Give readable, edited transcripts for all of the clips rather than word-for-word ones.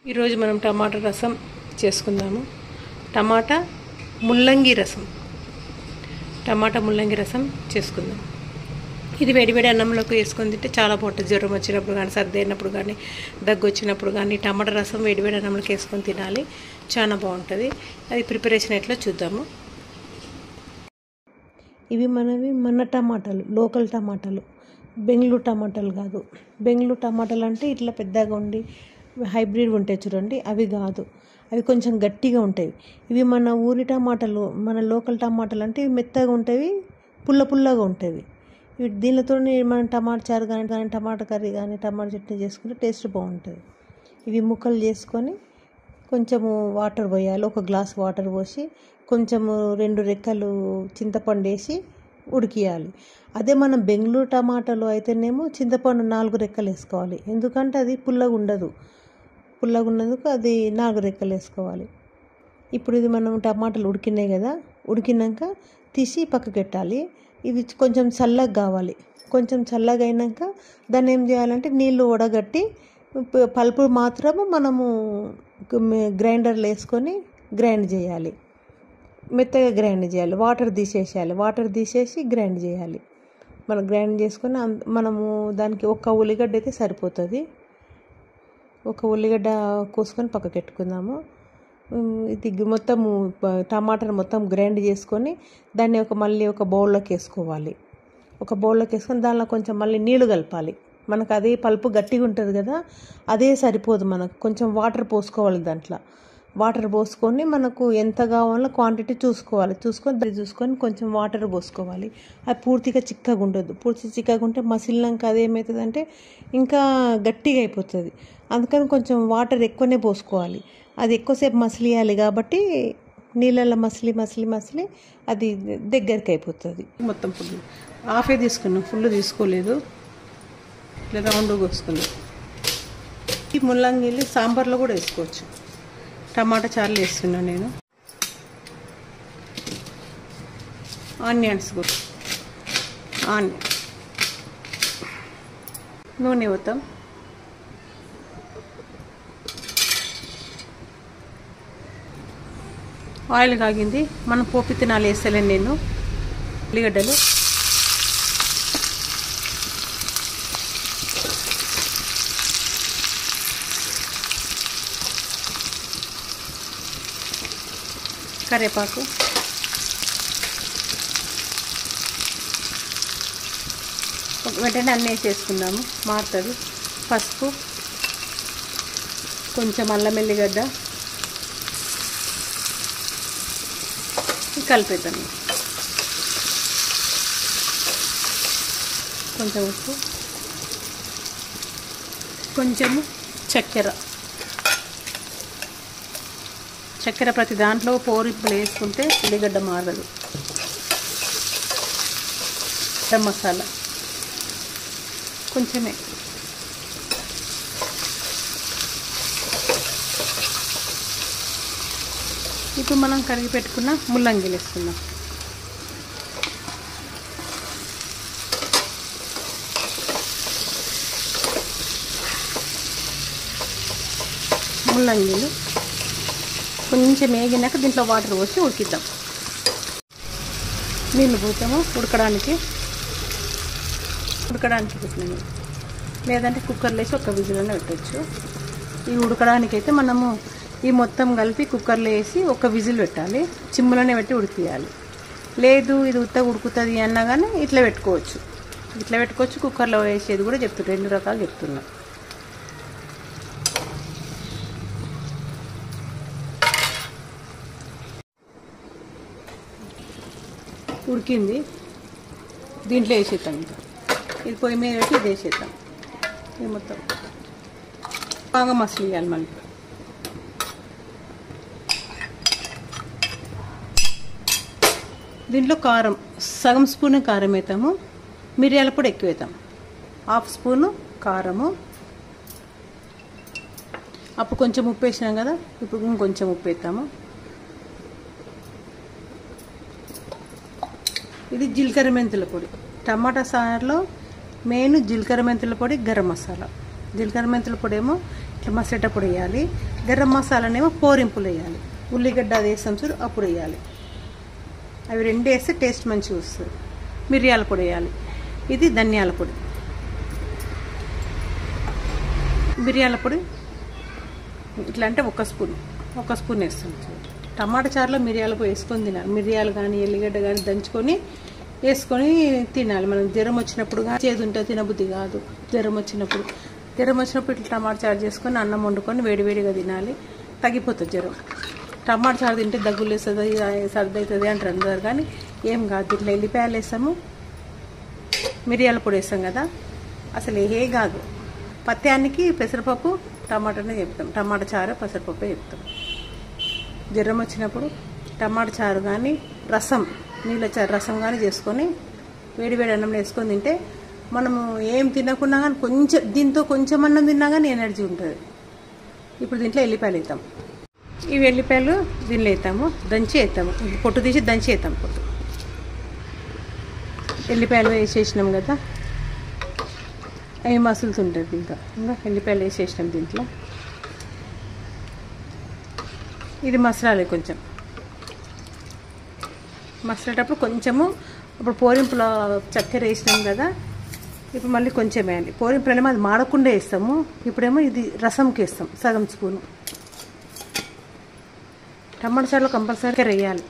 ఈరోజు మనం టమాటా రసం చేసుకుందాము. టమాటా ముల్లంగి రసం చేసుకుందాం. ఇది వేడివేడి అన్నంలోకి వేసుకొని తింటే చాలా బాగుంటుంది. జ్వరం వచ్చినప్పుడు కానీ, సర్ది అయినప్పుడు కానీ, దగ్గు వచ్చినప్పుడు కానీ టమాటా రసం వేడివేడి అన్నంలోకి వేసుకొని తినాలి. చాలా బాగుంటుంది. అది ప్రిపరేషన్ ఎట్లా చూద్దాము. ఇవి మన టమాటాలు, లోకల్ టమాటాలు, బెంగళూరు టమాటాలు కాదు. బెంగళూరు టమాటాలు అంటే ఇట్లా పెద్దగా ఉండి హైబ్రిడ్ ఉంటాయి చూడండి, అవి కాదు. అవి కొంచెం గట్టిగా ఉంటాయి. ఇవి మన ఊరి టమాటాలు, మన లోకల్ టమాటాలు అంటే ఇవి మెత్తగా ఉంటాయి, పుల్లగా ఉంటాయి. దీనితో మనం టమాటా చారు కానీ, టమాటా కర్రీ కానీ, టమాటా చట్నీ చేసుకుంటే టేస్ట్ బాగుంటుంది. ఇవి ముక్కలు చేసుకొని కొంచెము వాటర్ పోయాలి. ఒక గ్లాస్ వాటర్ పోసి కొంచెము 2 రెక్కలు చింతపండు వేసి ఉడికియాలి. అదే మనం బెంగళూరు టమాటాలు అయితేనేమో చింతపండు 4 రెక్కలు వేసుకోవాలి. ఎందుకంటే అది పుల్లగా ఉన్నందుకు అది 4 రెక్కలు వేసుకోవాలి. ఇప్పుడు ఇది మనం టమాటాలు ఉడికినాయి కదా, ఉడికినాక తీసి పక్కకు పెట్టాలి. ఇవి కొంచెం చల్లగా కావాలి. కొంచెం చల్లగా అయినాక దాన్ని ఏం చేయాలంటే నీళ్ళు వడగట్టి పల్పు మాత్రము మనము గ్రైండర్లో వేసుకొని గ్రైండ్ చేయాలి. మెత్తగా గ్రైండ్ చేయాలి. వాటర్ తీసేసి గ్రైండ్ చేయాలి. మనం గ్రైండ్ చేసుకొని మనము దానికి ఒక ఉల్లిగడ్డ అయితే సరిపోతుంది. ఒక ఉల్లిగడ్డ కోసుకొని పక్కకు పెట్టుకుందాము. ఇది మొత్తము టమాటాను మొత్తం గ్రైండ్ చేసుకొని దాన్ని మళ్ళీ ఒక బౌల్లోకి వేసుకోవాలి. ఒక బౌల్లోకి వేసుకొని దానిలో కొంచెం మళ్ళీ నీళ్ళు కలపాలి. మనకు అదే పల్పు గట్టిగా ఉంటుంది కదా, అదే సరిపోదు. మనకు కొంచెం వాటర్ పోసుకోవాలి. దాంట్లో వాటర్ పోసుకొని మనకు ఎంత కావాలో క్వాంటిటీ చూసుకొని కొంచెం వాటర్ పోసుకోవాలి. అది పూర్తిగా చిక్కగా ఉండదు. చిక్కగా ఉంటే మసిలినాక అదేమవుతుందంటే ఇంకా గట్టిగా అయిపోతుంది. అందుకని కొంచెం వాటర్ ఎక్కువనే పోసుకోవాలి. అది ఎక్కువసేపు మసిలియాలి కాబట్టి నీళ్ళల్లో మసిలి అది దగ్గరికి అయిపోతుంది. మొత్తం ఫుల్ హాఫే తీసుకున్నాం, ఫుల్ తీసుకోలేదు. ఇట్లా రౌండ్గా కోసుకున్నాం. ఈ ముల్లంగిల్లి సాంబార్లో కూడా వేసుకోవచ్చు. టమాటా చారులు వేస్తున్నాను నేను. ఆనియన్స్ కూడా, నూనె పోతాం. ఆయిల్ కాగింది. మనం పోపు తినాలి వేస్తలేను నేను. ఉల్లిగడ్డలు, కరివేపాకు, వెంటనే అన్నీ వేసేసుకుందాము, మారుతుంది. పసుపు, కొంచెం అల్లం వెల్లిగడ్డ కలిపేద్దాము. కొంచెం ఉప్పు, కొంచెము చక్కెర ప్రతి దాంట్లో పోరింపులు వేసుకుంటే ఉల్లిగడ్డ మారదు. గరం మసాలా కొంచెమే. ఇప్పుడు మనం కడిగి పెట్టుకున్న ముల్లంగిలు వేసుకుందాం. ముల్లంగిలు కొంచెం వేగినాక దీంట్లో వాటర్ పోసి ఉడికిద్దాం. నీళ్ళు పోతాము ఉడకడానికి పెట్టినాము. లేదంటే కుక్కర్లో వేసి ఒక విజిల్లోనే పెట్టచ్చు. ఈ ఉడకడానికి అయితే మనము ఈ మొత్తం కలిపి కుక్కర్లో వేసి ఒక విజిల్ పెట్టాలి. చిమ్ములోనే పెట్టి ఉడికియాలి. లేదు ఇది ఉత్తగా ఉడుకుతుంది అన్నా కానీ ఇట్లా పెట్టుకోవచ్చు. కుక్కర్లో వేసేది కూడా చెప్తున్నా, 2 రకాలు చెప్తున్నా. ఉడికింది, దీంట్లో వేసేద్దాం. ఇంకా ఇది పొయ్యి మీద పెట్టి ఇది వేసేద్దాం. ఇది మొత్తం బాగా మసిలియాలి. మళ్ళీ దీంట్లో కారం, సగం స్పూన్ కారం వేస్తాము. మిరియాల పొడి ఎక్కువ వేస్తాం, 1/2 స్పూను కారము. అప్పుడు కొంచెం ఉప్పు వేసినాం కదా, ఇప్పుడు ఇంకొంచెం ఉప్పు వేస్తాము. ఇది జీలకర్ర మెంతుల పొడి. టమాటా సారులో మెయిన్ జీలకర్ర మెంతుల పొడి, గరం మసాలా. జీలకర్ర మెంతుల పొడి ఏమో ఇట్లా మసిలేటప్పుడు వేయాలి. గరం మసాలానేమో పోరింపులు వేయాలి. ఉల్లిగడ్డ అది వేస్తాం చూడు అప్పుడు వేయాలి. అవి రెండు వేస్తే టేస్ట్ మంచిగా వస్తుంది. మిరియాల పొడి వేయాలి. ఇది ధనియాల పొడి. మిరియాల పొడి ఇట్లా అంటే ఒక స్పూన్ వేస్తాం. టమాటా చారులో మిరియాల పొడి వేసుకొని తినాలి. మిరియాలు కానీ ఎల్లిగడ్డ కానీ దంచుకొని వేసుకొని తినాలి. మనం జ్వరం వచ్చినప్పుడు కానీ చేదు ఉంటే తినబుద్ధి కాదు. జ్వరం వచ్చినప్పుడు ఇట్లా టమాటా చారు చేసుకొని అన్నం వండుకొని వేడివేడిగా తినాలి. తగ్గిపోతుంది జ్వరం. టమాటా చారు తింటే దగ్గులు వేస్తుంది, సర్ది అవుతుంది అంటారు అందరు, కానీ ఏం కాదు. ఇట్లా ఎల్లిపాయలు వేస్తాము, మిరియాల పొడి వేస్తాం కదా, అసలు ఏ కాదు. పత్యానికి పెసరపప్పు టమాటానే చెప్తాం. టమాటా చారు పెసరపప్పే చెప్తాం. జ్వరం వచ్చినప్పుడు టమాటా చారు కానీ రసం, నీళ్ళ చారు రసం కానీ చేసుకొని వేడివేడి అన్నం వేసుకొని తింటే మనము ఏం తినకున్నా కానీ దీంతో కొంచెం అన్నం తిన్నా కానీ ఎనర్జీ ఉంటుంది. ఇప్పుడు దీంట్లో ఎల్లిపాయలు వేస్తాం. ఈ వెల్లిపాయలు దీనిలో వేస్తాము, దంచి వేస్తాము, పొట్టు తీసి దంచి వేస్తాం. పొట్టు ఎల్లిపాయలు వేసేసినాం కదా, అవి మసులుతుంటుంది. ఇంకా ఎల్లిపాయలు వేసేసినాం దీంట్లో. ఇది మసలాలి. కొంచెం మసలేటప్పుడు కొంచెము, ఇప్పుడు పోరింపులో చక్కెర వేసినాం కదా, ఇప్పుడు మళ్ళీ కొంచెం వేయాలి. పోరింపులు అది మాడకుండా వేస్తాము. ఇప్పుడేమో ఇది రసంకి వేస్తాం సగం స్పూను. టమాటా చారులో కంపల్సరీ వేయాలి.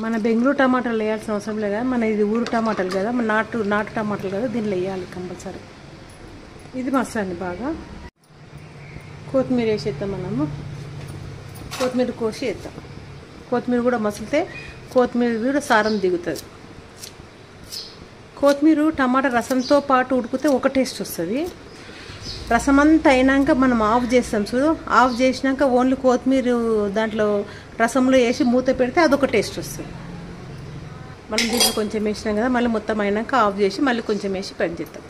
మన బెంగళూరు టమాటాలు వేయాల్సిన అవసరం లేదు కదా, మన ఇది ఊరు టమాటాలు కదా, మన నాటు టమాటాలు కదా, దీనిలో వేయాలి కంపల్సరీ. ఇది మసాలాని బాగా. కొత్తిమీర వేసేద్దాం. మనము కొత్తిమీర కోసి వేద్దాం. కొత్తిమీర కూడా మసిలితే కొత్తిమీర కూడా సారం దిగుతుంది. కొత్తిమీర టమాటా రసంతో పాటు ఉడికితే ఒక టేస్ట్ వస్తుంది. రసం అంతా అయినాక మనం ఆఫ్ చేస్తాం చూడు, ఆఫ్ చేసినాక ఓన్లీ కొత్తిమీర దాంట్లో రసంలో వేసి మూత పెడితే అదొక టేస్ట్ వస్తుంది. మనం దీంట్లో కొంచెం వేసినాం కదా, మళ్ళీ మొత్తం అయినాక ఆఫ్ చేసి మళ్ళీ కొంచెం వేసి పెట్టి చేద్దాం.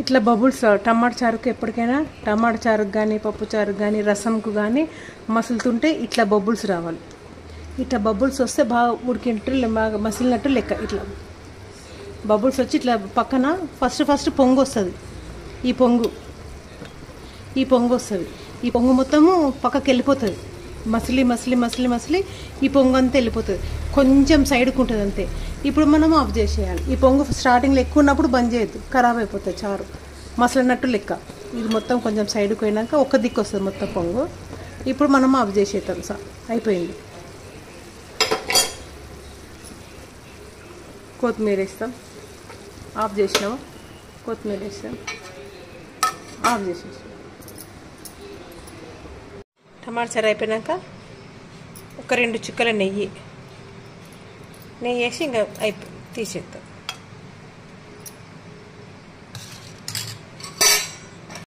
ఇట్లా బబుల్స్ టమాటా చారుకు ఎప్పటికైనా, టమాటా చారుకు కానీ పప్పు చారుకు కానీ రసంకు కానీ మసులుతుంటే ఇట్లా బబుల్స్ రావాలి. ఇట్లా బబుల్స్ వస్తే బాగా ఉడికినట్టు బాగా మసిలినట్టు లెక్క. ఇట్లా బబుల్స్ వచ్చి ఇట్లా పక్కన ఫస్ట్ పొంగు వస్తుంది. ఈ పొంగు వస్తుంది. ఈ పొంగు మొత్తము పక్కకి వెళ్ళిపోతుంది. మసిలి ఈ పొంగు అంతా వెళ్ళిపోతుంది. కొంచెం సైడ్కి ఉంటుంది అంతే. ఇప్పుడు మనం ఆఫ్ చేసేయాలి. ఈ పొంగు స్టార్టింగ్లో ఎక్కువ ఉన్నప్పుడు బంద్ చేయొద్దు, ఖరాబ్ అయిపోతుంది చారు. మసలినట్టు లెక్క. ఇది మొత్తం కొంచెం సైడ్కి పోయినాక ఒక దిక్కు వస్తుంది మొత్తం పొంగు. ఇప్పుడు మనం ఆఫ్ చేసేద్దాం. అయిపోయింది. కొత్తిమీర వేస్తాం. ఆఫ్ చేసినాము, కొత్తిమీర వేస్తాం, ఆఫ్ చేసేసాం. టమాటా చారు అయిపోయినాక ఒక 2 చుక్కల నెయ్యి వేసి ఇంకా తీసేద్దాం.